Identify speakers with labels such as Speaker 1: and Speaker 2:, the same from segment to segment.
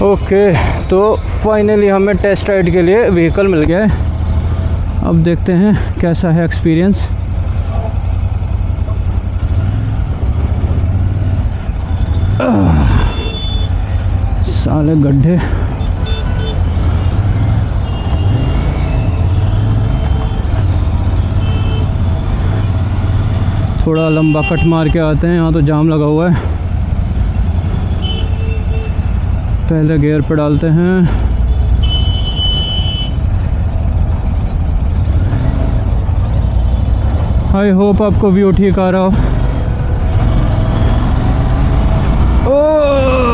Speaker 1: Okay, तो finally हमें test ride के लिए व्हीकल मिल गया है। अब देखते हैं कैसा है एक्सपीरियंस। साले गड्ढे, थोड़ा लंबा कट मार के आते हैं। यहाँ तो जाम लगा हुआ है। पहले गियर पे डालते हैं। आई होप आपको व्यू ठीक आ रहा हो।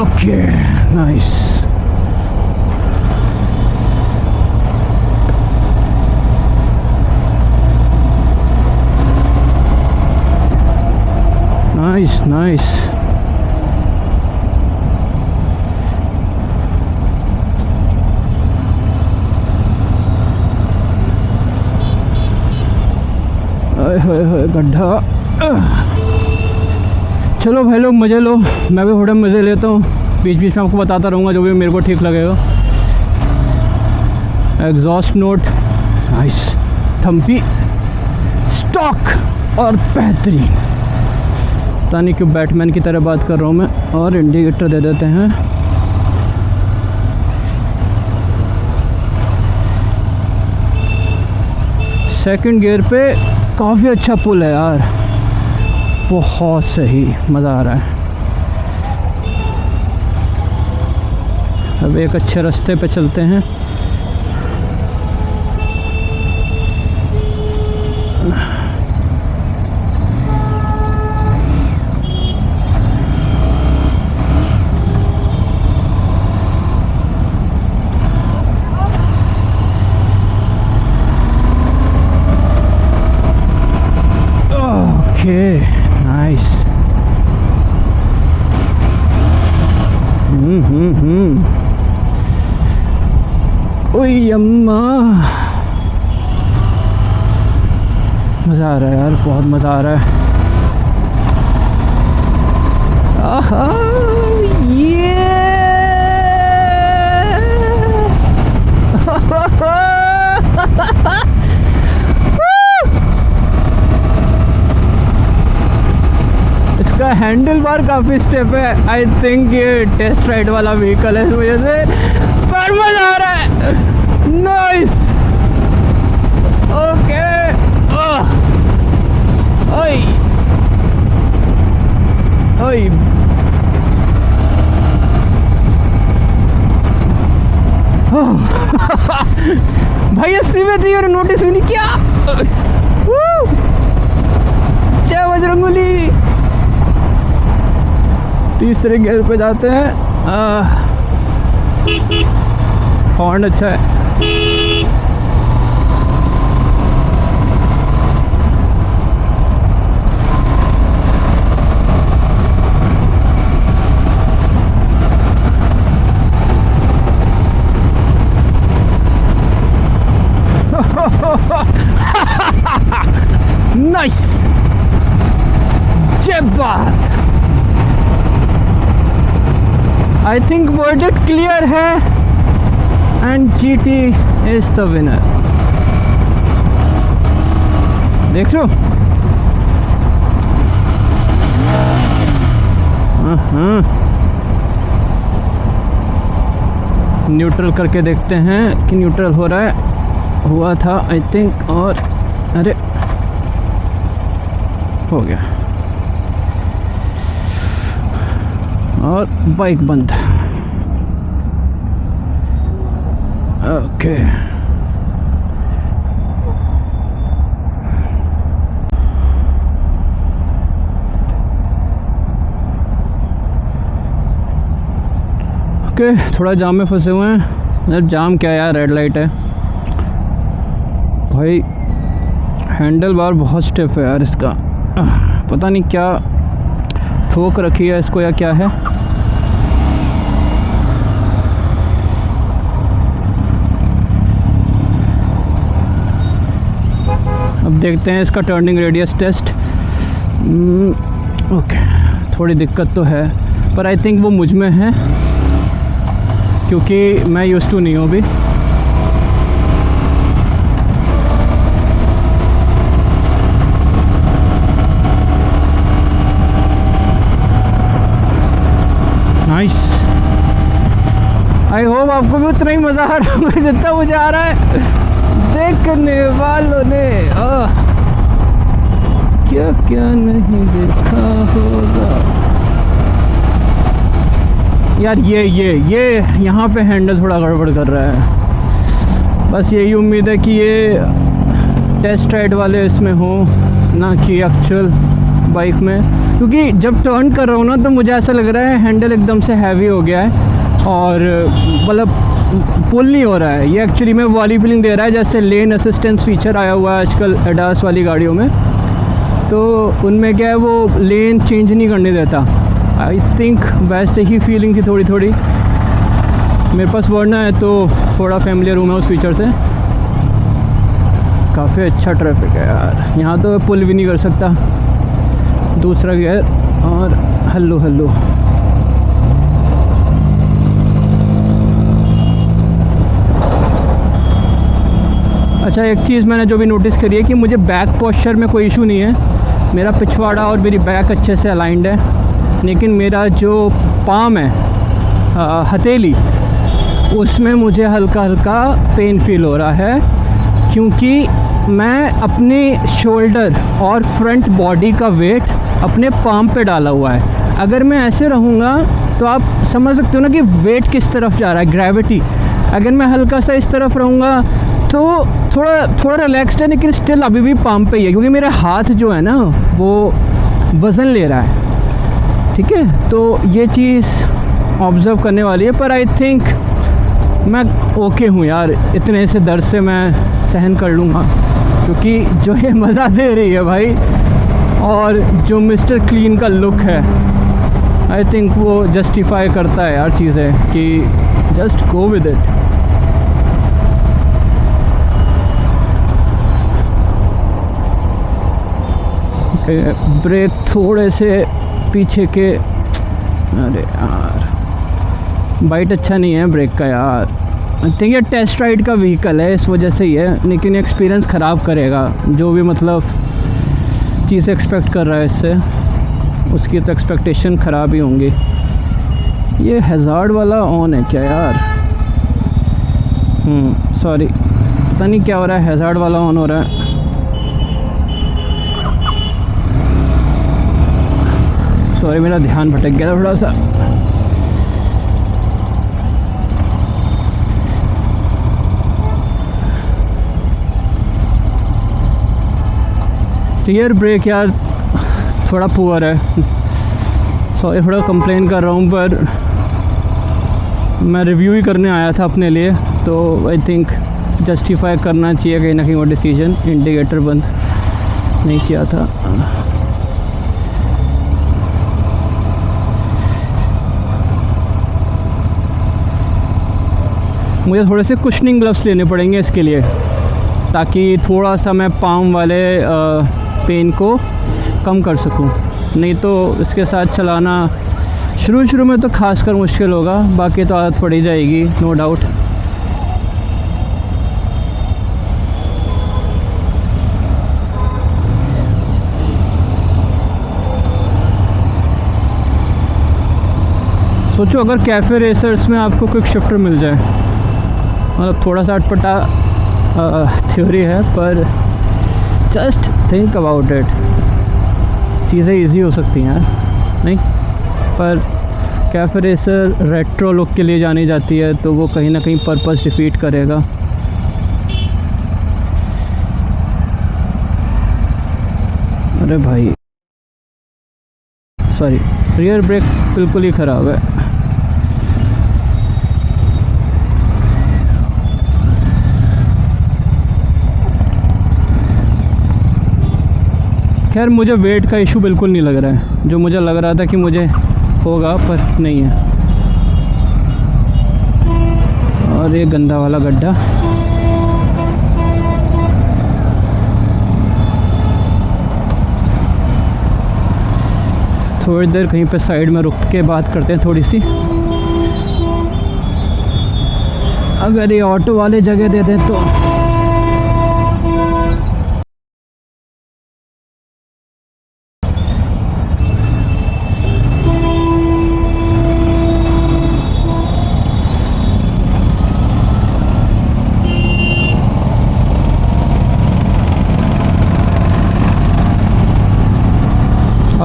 Speaker 1: Okay, nice. Nice nice. गड्ढा। चलो भाई लोग, मज़े लो, मैं भी थोड़े मज़े लेता हूँ। बीच बीच में आपको बताता रहूँगा जो भी मेरे को ठीक लगेगा। Exhaust note nice, Thampi, stock और बेहतरीन। पता नहीं क्यों बैटमैन की तरह बात कर रहा हूँ मैं। और इंडिकेटर दे देते हैं। सेकंड गियर पे काफ़ी अच्छा पुल है यार, बहुत सही, मज़ा आ रहा है। अब एक अच्छे रास्ते पे चलते हैं। Okay, nice. ओए अम्मा, मज़ा आ रहा है यार, बहुत मज़ा आ रहा है। आहा, ये इसका हैंडल बार काफ़ी स्टेप है। आई थिंक ये टेस्ट राइड वाला व्हीकल है, इस वजह से पर मज़ा आ रहा है। नाइस। ओके। ओए ओए, भाई 80 में थी और नोटिस भी नहीं किया। जय बजरंगबली। तीसरे गियर पे जाते हैं। हॉर्न अच्छा है। नाइस, जय बात। आई थिंक वर्डिक्ट क्लियर है and GT is the winner. देख लो। न्यूट्रल करके देखते हैं कि न्यूट्रल हो रहा है। हुआ था आई थिंक, और अरे हो गया। और बाइक बंद। ओके, थोड़ा जाम में फंसे हुए हैं। यार जाम क्या यार, रेड लाइट है भाई। हैंडल बार बहुत स्टिफ है यार इसका, पता नहीं क्या ठोक रखी है इसको या क्या है। अब देखते हैं इसका टर्निंग रेडियस टेस्ट। ओके, थोड़ी दिक्कत तो है पर आई थिंक वो मुझ में है। क्योंकि मैं यूज़ टू नहीं हूँ अभी। नाइस। आई होप आपको भी उतना ही मज़ा आ रहा होगा जितना मुझे आ रहा है देखने वालों ने। क्या क्या नहीं देखा होगा यार। ये यहाँ पे हैंडल थोड़ा गड़बड़ कर रहा है। बस यही उम्मीद है कि ये टेस्ट राइड वाले इसमें हो, ना कि एक्चुअल बाइक में, क्योंकि जब टर्न कर रहा हूँ ना तो मुझे ऐसा लग रहा है हैंडल एकदम से हैवी हो गया है और मतलब पुल नहीं हो रहा है। ये एक्चुअली में वाली फीलिंग दे रहा है जैसे लेन असिस्टेंस फीचर आया हुआ है आजकल एडास वाली गाड़ियों में, तो उनमें क्या है वो लेन चेंज नहीं करने देता। आई थिंक वैसे ही फीलिंग थी थोड़ी थोड़ी। मेरे पास वर्ना है तो थोड़ा फैमिलियर हूँ मैं उस फीचर से। काफ़ी अच्छा ट्रैफिक है यार यहाँ तो। पुल भी नहीं कर सकता। दूसरा गियर और हल्लू हल्लू। अच्छा, एक चीज़ मैंने जो भी नोटिस करी है कि मुझे बैक पोस्चर में कोई इशू नहीं है। मेरा पिछवाड़ा और मेरी बैक अच्छे से अलाइंड है, लेकिन मेरा जो पाम है हथेली, उसमें मुझे हल्का हल्का पेन फील हो रहा है, क्योंकि मैं अपने शोल्डर और फ्रंट बॉडी का वेट अपने पाम पे डाला हुआ है। अगर मैं ऐसे रहूँगा तो आप समझ सकते हो ना कि वेट किस तरफ जा रहा है, ग्रेविटी। अगर मैं हल्का सा इस तरफ रहूँगा तो थोड़ा रिलैक्सड है, लेकिन स्टिल अभी भी पाम पे ही है, क्योंकि मेरा हाथ जो है ना वो वज़न ले रहा है। ठीक है, तो ये चीज़ ऑब्ज़र्व करने वाली है। पर आई थिंक मैं ओके हूँ यार, इतने से दर्द से मैं सहन कर लूँगा, क्योंकि जो ये मज़ा दे रही है भाई और जो मिस्टर क्लीन का लुक है, आई थिंक वो जस्टिफाई करता है यार चीज़ें कि just go with it. Brake थोड़े से पीछे के, अरे यार बाइट अच्छा नहीं है ब्रेक का यार। आई थिंक ये टेस्ट राइड का व्हीकल है इस वजह से ही है, लेकिन एक्सपीरियंस ख़राब करेगा। जो भी मतलब चीज़ एक्सपेक्ट कर रहा है इससे, उसकी तो एक्सपेक्टेशन ख़राब ही होंगी। ये हैज़ार्ड वाला ऑन है क्या यार? सॉरी, पता नहीं क्या हो रहा है, हैज़ार्ड वाला ऑन हो रहा है। सॉरी, मेरा ध्यान भटक गया था थोड़ा सा। रियर ब्रेक यार थोड़ा पुअर है। सॉरी, थोड़ा कंप्लेन कर रहा हूँ, पर मैं रिव्यू ही करने आया था अपने लिए, तो आई थिंक जस्टिफाई करना चाहिए कहीं ना कहीं वो डिसीजन। इंडिकेटर बंद नहीं किया था। मुझे थोड़े से कुशनिंग ग्लव्स लेने पड़ेंगे इसके लिए, ताकि थोड़ा सा मैं पाम वाले पेन को कम कर सकूं। नहीं तो इसके साथ चलाना शुरू में तो खासकर मुश्किल होगा, बाकी तो आदत पड़ी जाएगी नो डाउट। सोचो अगर कैफ़े रेसर्स में आपको क्विक शिफ्टर मिल जाए, मतलब थोड़ा सा अटपटा थ्योरी है, पर जस्ट थिंक अबाउट इट। चीज़ें इजी हो सकती हैं यार, नहीं? पर कैफ़े रेसर रेट्रो लुक के लिए जानी जाती है, तो वो कहीं ना कहीं पर्पस डिफीट करेगा। अरे भाई सॉरी, रियर ब्रेक बिल्कुल ही ख़राब है। खैर मुझे वेट का इशू बिल्कुल नहीं लग रहा है, जो मुझे लग रहा था कि मुझे होगा पर नहीं है। और ये गंदा वाला गड्ढा, थोड़ी देर कहीं पे साइड में रुक के बात करते हैं थोड़ी सी। अगर ये ऑटो वाले जगह दे दें तो।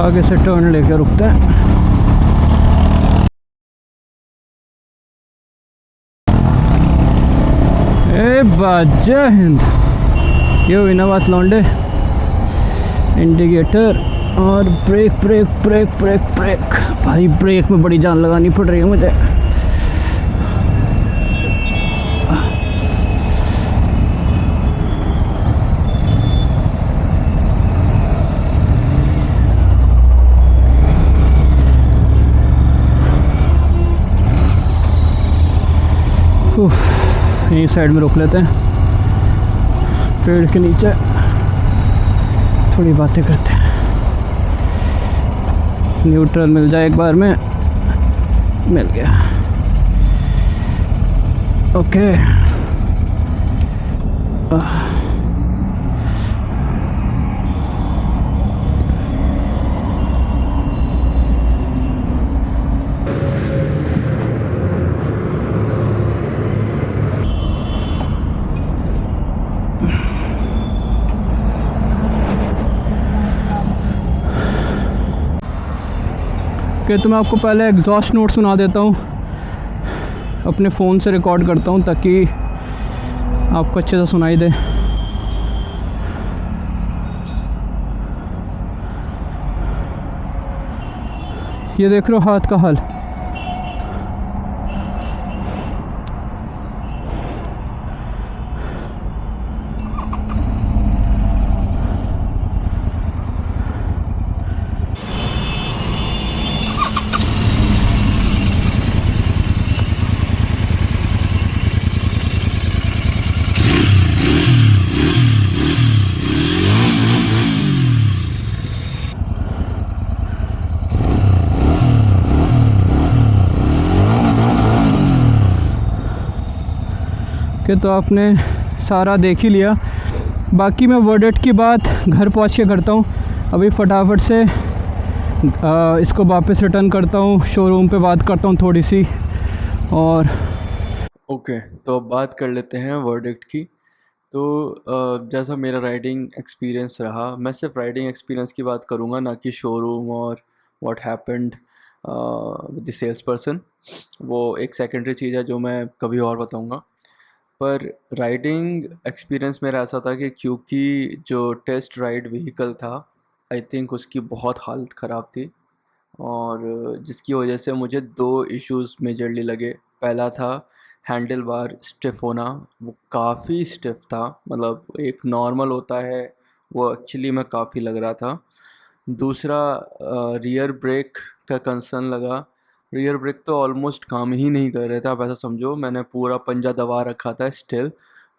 Speaker 1: आगे से टर्न लेके रुकते हैं। जय हिंद। ये हुई ना बात लौंडे। इंडिकेटर और brake brake brake brake brake. भाई ब्रेक में बड़ी जान लगानी पड़ रही है मुझे। यहीं साइड में रोक लेते हैं, पेड़ के नीचे थोड़ी बातें करते हैं। न्यूट्रल मिल जाए एक बार में। मिल गया। ओके। तो मैं आपको पहले एग्जॉस्ट नोट सुना देता हूँ। अपने फ़ोन से रिकॉर्ड करता हूँ ताकि आपको अच्छे से सुनाई दे। ये देख लो हाथ का हाल। तो आपने सारा देख ही लिया। बाकी मैं वर्डिक्ट की बात घर पहुंच के करता हूँ। अभी फटाफट से इसको वापस रिटर्न करता हूँ, शोरूम पे बात करता हूँ थोड़ी सी। और
Speaker 2: ओके, तो अब बात कर लेते हैं वर्डिक्ट की। तो जैसा मेरा राइडिंग एक्सपीरियंस रहा, मैं सिर्फ राइडिंग एक्सपीरियंस की बात करूँगा, ना कि शोरूम और what happened with the sales person. वो एक सेकेंडरी चीज़ है जो मैं कभी और बताऊँगा। पर राइडिंग एक्सपीरियंस मेरा ऐसा था कि क्योंकि जो टेस्ट राइड व्हीकल था, आई थिंक उसकी बहुत हालत ख़राब थी, और जिसकी वजह से मुझे दो इश्यूज़ मेजरली लगे। पहला था हैंडल बार स्टिफ़ होना। वो काफ़ी स्टिफ़ था, मतलब एक नॉर्मल होता है वो एक्चुअली में काफ़ी लग रहा था। दूसरा रियर ब्रेक का कंसर्न लगा। रियर ब्रेक तो ऑलमोस्ट काम ही नहीं कर रहे थे। आप ऐसा समझो मैंने पूरा पंजा दबा रखा था, स्टिल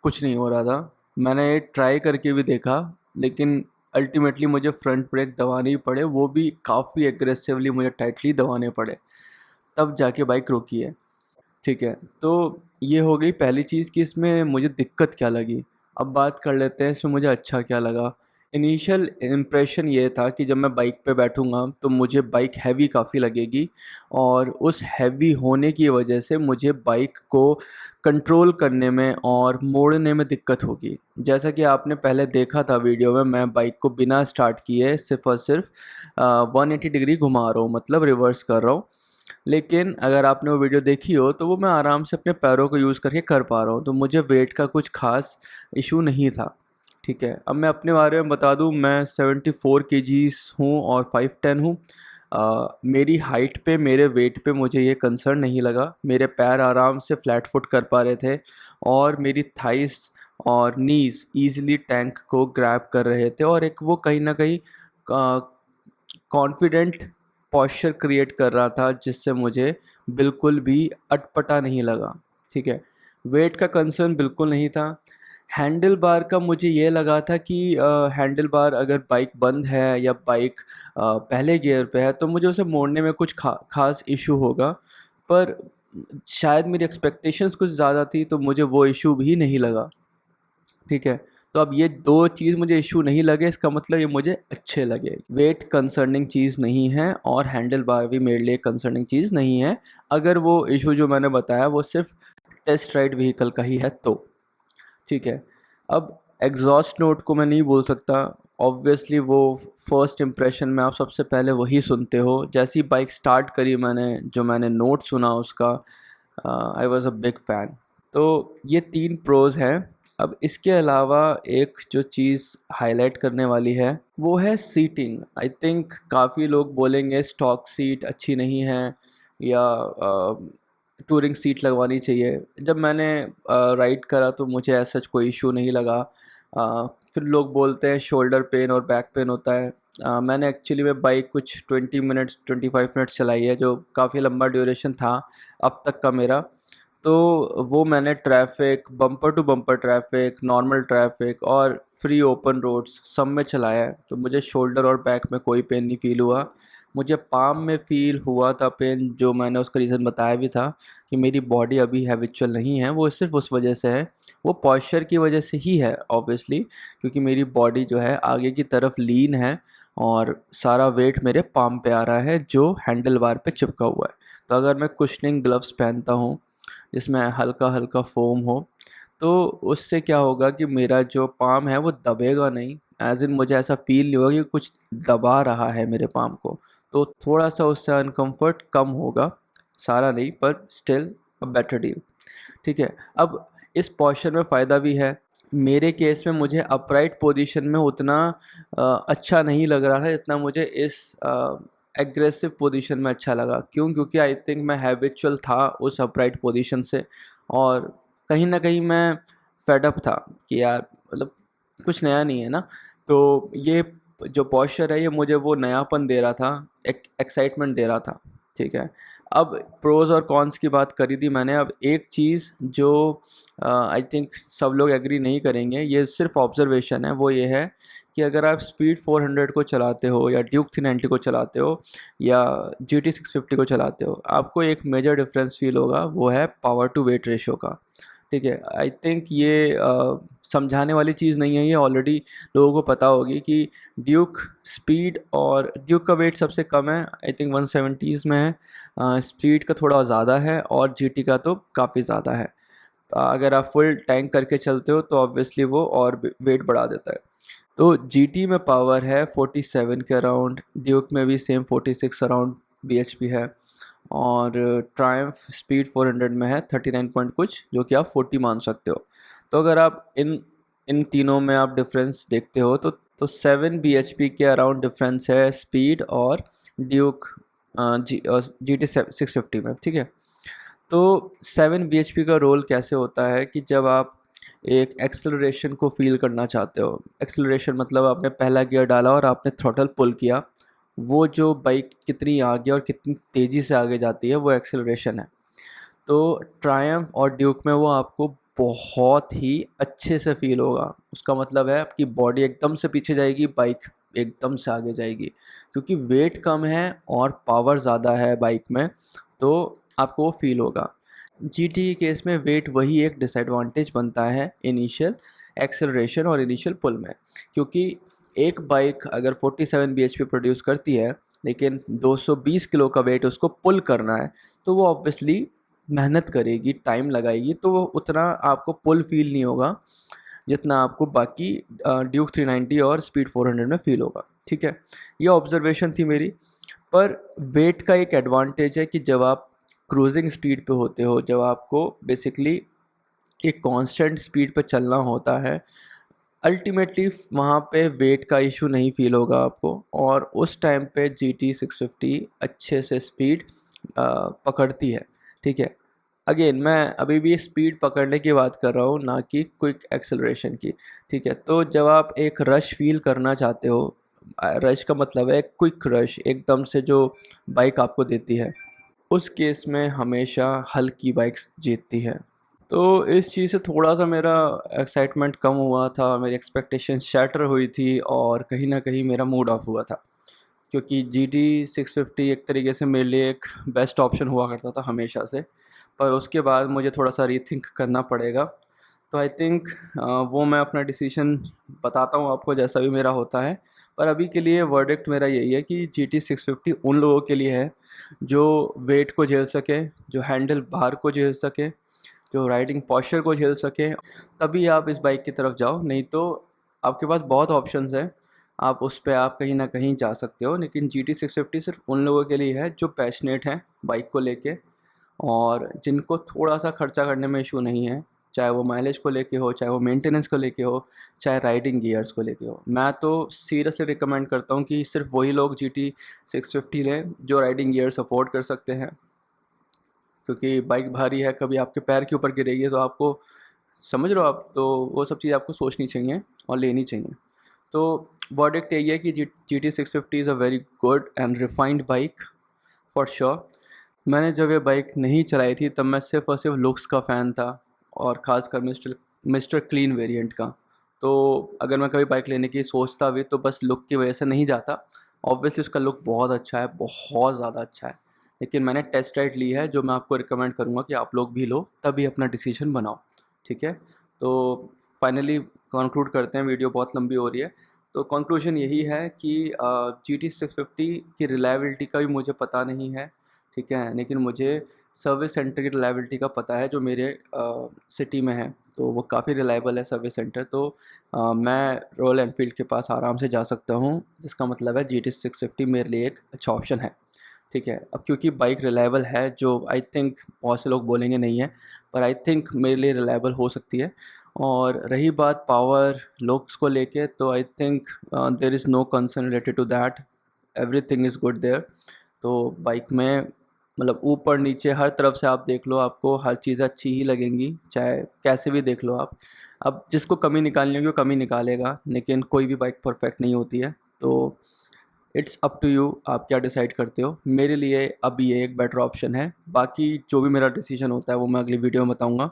Speaker 2: कुछ नहीं हो रहा था। मैंने ट्राई करके भी देखा, लेकिन अल्टीमेटली मुझे फ्रंट ब्रेक दबाने ही पड़े, वो भी काफ़ी एग्रेसिवली मुझे टाइटली दबाने पड़े, तब जाके बाइक रुकी है। ठीक है, तो ये हो गई पहली चीज़ कि इसमें मुझे दिक्कत क्या लगी। अब बात कर लेते हैं इसमें मुझे अच्छा क्या लगा। इनिशियल इम्प्रेशन ये था कि जब मैं बाइक पे बैठूँगा तो मुझे बाइक हैवी काफ़ी लगेगी, और उस हैवी होने की वजह से मुझे बाइक को कंट्रोल करने में और मोड़ने में दिक्कत होगी। जैसा कि आपने पहले देखा था वीडियो में, मैं बाइक को बिना स्टार्ट किए सिर्फ़ और सिर्फ 180 डिग्री घुमा रहा हूँ, मतलब रिवर्स कर रहा हूँ। लेकिन अगर आपने वो वीडियो देखी हो तो वो मैं आराम से अपने पैरों को यूज़ करके कर पा रहा हूँ, तो मुझे वेट का कुछ ख़ास इशू नहीं था। ठीक है, अब मैं अपने बारे में बता दूँ, मैं 74 केजीज़ हूँ और 5'10" हूँ। मेरी हाइट पे, मेरे वेट पे मुझे ये कंसर्न नहीं लगा। मेरे पैर आराम से फ्लैट फुट कर पा रहे थे, और मेरी थाइस और नीज़ ईज़िली टैंक को ग्रैब कर रहे थे, और एक वो कहीं न कहीं कॉन्फिडेंट पॉस्चर क्रिएट कर रहा था, जिससे मुझे बिल्कुल भी अटपटा नहीं लगा। ठीक है, वेट का कंसर्न बिल्कुल नहीं था। हैंडल बार का मुझे ये लगा था कि हैंडल बार अगर बाइक बंद है या बाइक पहले गियर पे है तो मुझे उसे मोड़ने में कुछ खास इशू होगा। पर शायद मेरी एक्सपेक्टेशंस कुछ ज़्यादा थी तो मुझे वो इशू भी नहीं लगा, ठीक है। तो अब ये दो चीज़ मुझे इशू नहीं लगे, इसका मतलब ये मुझे अच्छे लगे। वेट कंसर्निंग चीज़ नहीं है और हैंडल बार भी मेरे लिए कंसर्निंग चीज़ नहीं है, अगर वो इशू जो मैंने बताया वो सिर्फ टेस्ट राइड व्हीकल का ही है तो, ठीक है। अब एग्जॉस्ट नोट को मैं नहीं बोल सकता, ऑब्वियसली वो फर्स्ट इम्प्रेशन में आप सबसे पहले वही सुनते हो। जैसी बाइक स्टार्ट करी मैंने, जो मैंने नोट सुना उसका, I was a big fan. तो ये 3 प्रोज़ हैं। अब इसके अलावा एक जो चीज़ हाईलाइट करने वाली है वो है सीटिंग। आई थिंक काफ़ी लोग बोलेंगे स्टॉक सीट अच्छी नहीं है या टूरिंग सीट लगवानी चाहिए। जब मैंने राइड करा तो मुझे ऐसा कोई इशू नहीं लगा। फिर लोग बोलते हैं शोल्डर पेन और बैक पेन होता है। मैंने एक्चुअली में बाइक कुछ 20 मिनट्स 25 मिनट्स चलाई है, जो काफ़ी लंबा ड्यूरेशन था अब तक का मेरा। तो वो मैंने traffic, bumper to bumper traffic, normal traffic और फ्री ओपन रोड्स सब में चलाया है। तो मुझे शोल्डर और बैक में कोई पेन नहीं फ़ील हुआ। मुझे पाम में फ़ील हुआ था पेन, जो मैंने उसका रीज़न बताया भी था कि मेरी बॉडी अभी हैबिचुअल नहीं है। वो सिर्फ उस वजह से है, वो पॉस्चर की वजह से ही है ऑब्वियसली, क्योंकि मेरी बॉडी जो है आगे की तरफ लीन है और सारा वेट मेरे पाम पे आ रहा है जो हैंडल बार पे चिपका हुआ है। तो अगर मैं कुशनिंग ग्लव्स पहनता हूँ जिसमें हल्का हल्का फोम हो, तो उससे क्या होगा कि मेरा जो पाम है वो दबेगा नहीं। एज इन मुझे ऐसा फील नहीं होगा कि कुछ दबा रहा है मेरे पाम को। तो थोड़ा सा उससे अनकम्फर्ट कम होगा, सारा नहीं पर स्टिल अ बेटर डील, ठीक है। अब इस पोस्चर में फ़ायदा भी है। मेरे केस में मुझे अपराइट पोजीशन में उतना अच्छा नहीं लग रहा था जितना मुझे इस एग्रेसिव पोजीशन में अच्छा लगा। क्यों? क्योंकि आई थिंक मैं हैबिचुअल था उस अपराइट पोजीशन से, और कहीं ना कहीं मैं फेड अप था कि यार मतलब कुछ नया नहीं है ना। तो ये जो पोस्चर है ये मुझे वो नयापन दे रहा था, एक एक्साइटमेंट दे रहा था, ठीक है। अब प्रोज़ और कॉन्स की बात करी थी मैंने। अब एक चीज़ जो आई थिंक सब लोग एग्री नहीं करेंगे, ये सिर्फ ऑब्जर्वेशन है, वो ये है कि अगर आप स्पीड 400 को चलाते हो या ड्यूक 390 को चलाते हो या GT 650 को चलाते हो, आपको एक मेजर डिफरेंस फील होगा, वो है पावर टू वेट रेशो का, ठीक है। आई थिंक ये समझाने वाली चीज़ नहीं है, ये ऑलरेडी लोगों को पता होगी कि ड्यूक स्पीड और ड्यूक का वेट सबसे कम है, आई थिंक 170s में है। स्पीड का थोड़ा ज़्यादा है और GT का तो काफ़ी ज़्यादा है। अगर आप फुल टैंक करके चलते हो तो ऑब्वियसली वो और वेट बढ़ा देता है। तो GT में पावर है 47 के अराउंड, ड्यूक में भी सेम 46 अराउंड bhp है, और ट्रायम्फ स्पीड 400 में है 39 पॉइंट कुछ, जो कि आप 40 मान सकते हो। तो अगर आप इन इन तीनों में आप डिफरेंस देखते हो तो 7 bhp के अराउंड डिफरेंस है स्पीड और ड्यूक GT 650 में, ठीक है। तो 7 bhp का रोल कैसे होता है कि जब आप एक एक्सेलरेशन को फील करना चाहते हो, एक्सेलरेशन मतलब आपने पहला गियर डाला और आपने थ्रॉटल पुल किया, वो जो बाइक कितनी आगे और कितनी तेज़ी से आगे जाती है वो एक्सेलरेशन है। तो ट्रायम्फ और ड्यूक में वो आपको बहुत ही अच्छे से फील होगा। उसका मतलब है आपकी बॉडी एकदम से पीछे जाएगी, बाइक एकदम से आगे जाएगी, क्योंकि वेट कम है और पावर ज़्यादा है बाइक में, तो आपको वो फील होगा। जीटी के केस में वेट वही एक डिसएडवांटेज बनता है इनिशियल एक्सेलरेशन और इनिशियल पुल में, क्योंकि एक बाइक अगर 47 bhp प्रोड्यूस करती है लेकिन 220 किलो का वेट उसको पुल करना है, तो वो ऑब्वियसली मेहनत करेगी, टाइम लगाएगी, तो वो उतना आपको पुल फील नहीं होगा जितना आपको बाकी ड्यूक 390 और स्पीड 400 में फील होगा, ठीक है। ये ऑब्जर्वेशन थी मेरी। पर वेट का एक एडवांटेज है कि जब आप क्रूजिंग स्पीड पे होते हो, जब आपको बेसिकली एक कांस्टेंट स्पीड पे चलना होता है, अल्टीमेटली वहाँ पे वेट का इशू नहीं फील होगा आपको, और उस टाइम पे GT 650 अच्छे से स्पीड पकड़ती है, ठीक है। अगेन मैं अभी भी स्पीड पकड़ने की बात कर रहा हूँ, ना कि क्विक एक्सेलरेशन की, ठीक है। तो जब आप एक रश फील करना चाहते हो, रश का मतलब है क्विक रश, एकदम से जो बाइक आपको देती है, उस केस में हमेशा हल्की बाइक्स जीतती है। तो इस चीज़ से थोड़ा सा मेरा एक्साइटमेंट कम हुआ था, मेरी एक्सपेक्टेशन शैटर हुई थी और कहीं ना कहीं मेरा मूड ऑफ हुआ था। क्योंकि GT 650 एक तरीके से मेरे लिए एक बेस्ट ऑप्शन हुआ करता था हमेशा से, पर उसके बाद मुझे थोड़ा सा रीथिंक करना पड़ेगा। तो आई थिंक वो मैं अपना डिसीजन बताता हूँ आपको जैसा भी मेरा होता है। पर अभी के लिए वर्डिक्ट मेरा यही है कि GT 650 उन लोगों के लिए है जो वेट को झेल सके, जो हैंडल बार को झेल सके, जो राइडिंग पॉस्चर को झेल सके, तभी आप इस बाइक की तरफ जाओ। नहीं तो आपके पास बहुत ऑप्शंस हैं, आप उस पे आप कहीं ना कहीं जा सकते हो। लेकिन GT 650 सिर्फ उन लोगों के लिए है जो पैशनेट हैं बाइक को लेके, और जिनको थोड़ा सा खर्चा करने में इशू नहीं है, चाहे वो माइलेज को लेके हो, चाहे वो मेंटेनेंस को लेके हो, चाहे राइडिंग गियर्स को लेके हो। मैं तो सीरियसली रिकमेंड करता हूँ कि सिर्फ वही लोग GT 650 लें जो राइडिंग गियर्स अफोर्ड कर सकते हैं, क्योंकि बाइक भारी है, कभी आपके पैर के ऊपर गिरेगी तो आपको, समझ रहे हो आप, तो वो सब चीज़ आपको सोचनी चाहिए और लेनी चाहिए। तो वर्डिक्ट यही है कि GT 650 is a very good and refined bike for sure. मैंने जब ये बाइक नहीं चलाई थी तब मैं सिर्फ और सिर्फ लुक्स का फ़ैन था, और ख़ासकर मिस्टर क्लीन वेरिएंट का। तो अगर मैं कभी बाइक लेने की सोचता भी तो बस लुक की वजह से नहीं जाता। ऑब्वियसली उसका लुक बहुत अच्छा है, बहुत ज़्यादा अच्छा है, लेकिन मैंने टेस्ट राइड ली है जो मैं आपको रिकमेंड करूँगा कि आप लोग भी लो, तभी अपना डिसीजन बनाओ। ठीक है, तो फाइनली कंक्लूड करते हैं, वीडियो बहुत लंबी हो रही है। तो कंक्लूजन यही है कि GT 650 की रिलायबिलिटी का भी मुझे पता नहीं है, ठीक है, लेकिन मुझे सर्विस सेंटर की रिलायबिलिटी का पता है जो मेरे सिटी में है, तो वो काफ़ी रिलायबल है सर्विस सेंटर। तो मैं रॉयल एनफील्ड के पास आराम से जा सकता हूँ, जिसका मतलब है GT 650 मेरे लिए एक अच्छा ऑप्शन है। ठीक है, अब क्योंकि बाइक रिलायबल है, जो आई थिंक बहुत से लोग बोलेंगे नहीं है, पर आई थिंक मेरे लिए रिलायबल हो सकती है। और रही बात पावर लुक्स को लेके, तो I think there is no concern related to that, everything is good there. तो बाइक में मतलब ऊपर नीचे हर तरफ से आप देख लो, आपको हर चीज़ अच्छी ही लगेंगी, चाहे कैसे भी देख लो आप। अब जिसको कमी निकालनी होगी वो कमी निकालेगा, लेकिन कोई भी बाइक परफेक्ट नहीं होती है। तो इट्स अप टू यू, आप क्या डिसाइड करते हो। मेरे लिए अब ये एक बेटर ऑप्शन है, बाकी जो भी मेरा डिसीजन होता है वो मैं अगली वीडियो में बताऊँगा।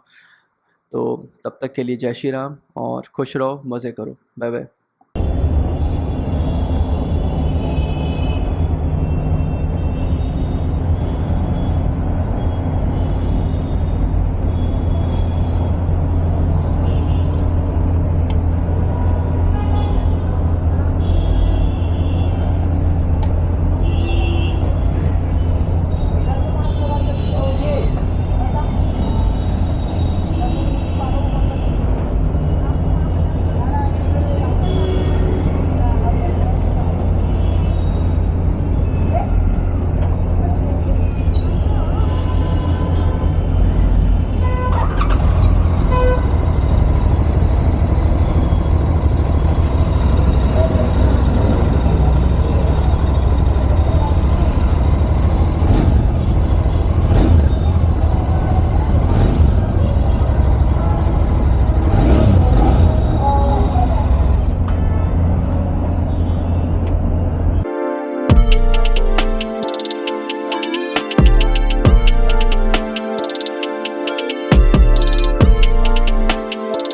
Speaker 2: तो तब तक के लिए जय श्री राम, और खुश रहो, मज़े करो, बाय बाय।